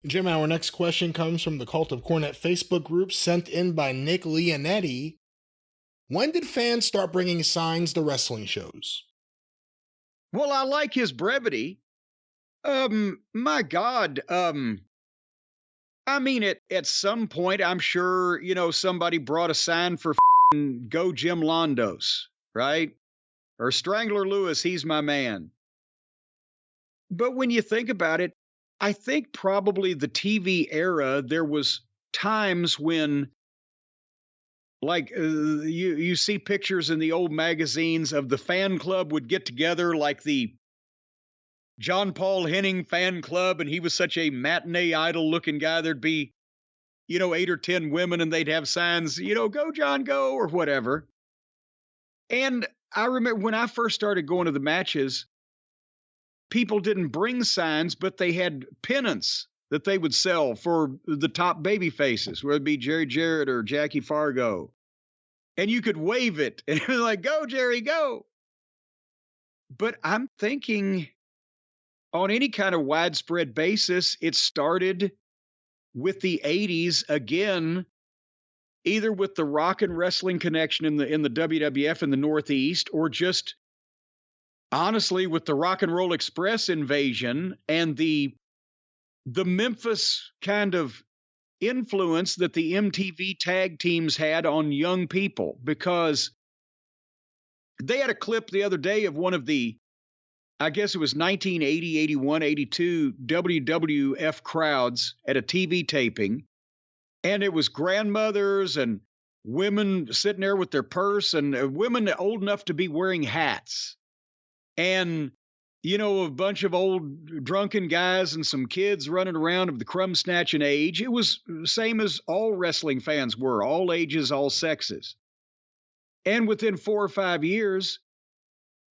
Jim, our next question comes from the Cult of Cornette Facebook group sent in by Nick Leonetti. When did fans start bringing signs to wrestling shows? Well, I like his brevity. My God. I mean, at some point, I'm sure, somebody brought a sign for Go Jim Londos, right? Or Strangler Lewis, he's my man. But when you think about it, I think probably the TV era, there was times when, like, you see pictures in the old magazines of the fan club would get together, like the John Paul Henning fan club, and he was such a matinee idol looking guy. There'd be, 8 or 10 women, and they'd have signs, go John, go, or whatever. And I remember when I first started going to the matches, people didn't bring signs, but they had pennants that they would sell for the top baby faces, whether it be Jerry Jarrett or Jackie Fargo. And you could wave it, and it was like, go, Jerry, go. But I'm thinking, on any kind of widespread basis, it started with the 80s again, either with the rock and wrestling connection in the WWF in the Northeast, or just honestly with the Rock and Roll Express invasion and the Memphis kind of influence that the MTV tag teams had on young people, because they had a clip the other day of one of the, I guess it was 1980, 81, 82 WWF crowds at a TV taping. And it was grandmothers and women sitting there with their purse, and women old enough to be wearing hats. And, a bunch of old drunken guys and some kids running around of the crumb snatching age. It was the same as all wrestling fans were, all ages, all sexes. And within 4 or 5 years,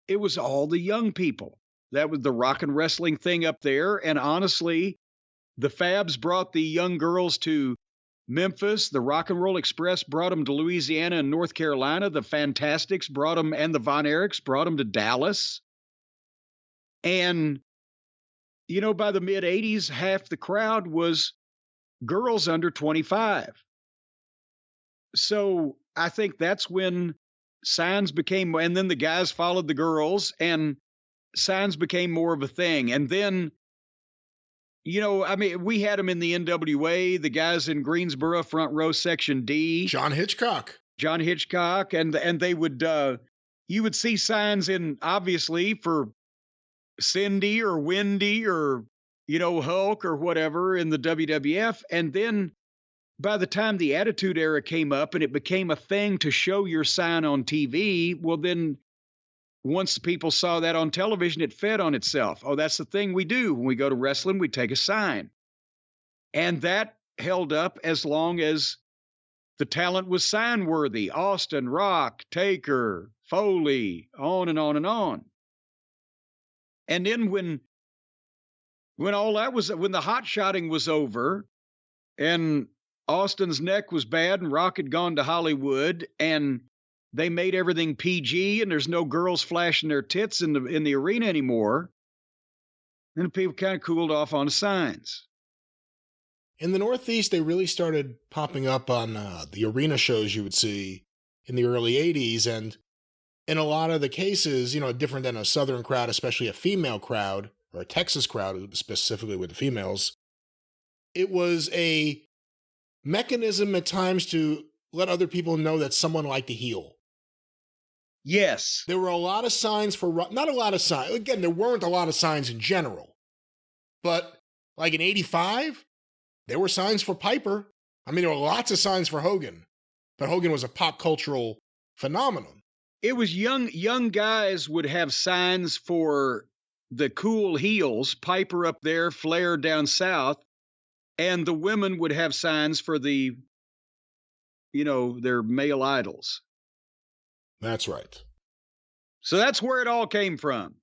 it was all the young people. That was the rock and wrestling thing up there. And honestly, the Fabs brought the young girls to Memphis. The Rock and Roll Express brought them to Louisiana and North Carolina. The Fantastics brought them, and the Von Erichs brought them to Dallas. And, by the mid 80s, half the crowd was girls under 25. So I think that's when signs became, and then the guys followed the girls, and signs became more of a thing. And then, we had them in the NWA, the guys in Greensboro, front row, section D. John Hitchcock. And they would, you would see signs in, obviously, for Cindy or Wendy or, Hulk or whatever in the WWF. And then by the time the Attitude Era came up and it became a thing to show your sign on TV, well, then once people saw that on television, it fed on itself. Oh, that's the thing we do. When we go to wrestling, we take a sign. And that held up as long as the talent was sign worthy. Austin, Rock, Taker, Foley, on and on and on. And then when all that was, when the hot shotting was over and Austin's neck was bad and Rock had gone to Hollywood and they made everything PG and there's no girls flashing their tits in the arena anymore, then people kind of cooled off on the signs. In the Northeast, they really started popping up on the arena shows you would see in the early 80s. And in a lot of the cases, different than a Southern crowd, especially a female crowd, or a Texas crowd, specifically with the females, it was a mechanism at times to let other people know that someone liked to heel. Yes. There were a lot of signs for, not a lot of signs. Again, there weren't a lot of signs in general. But like in 85, there were signs for Piper. I mean, there were lots of signs for Hogan. But Hogan was a pop cultural phenomenon. It was young guys would have signs for the cool heels, Piper up there, Flair down south, and the women would have signs for the, their male idols. That's right. So that's where it all came from.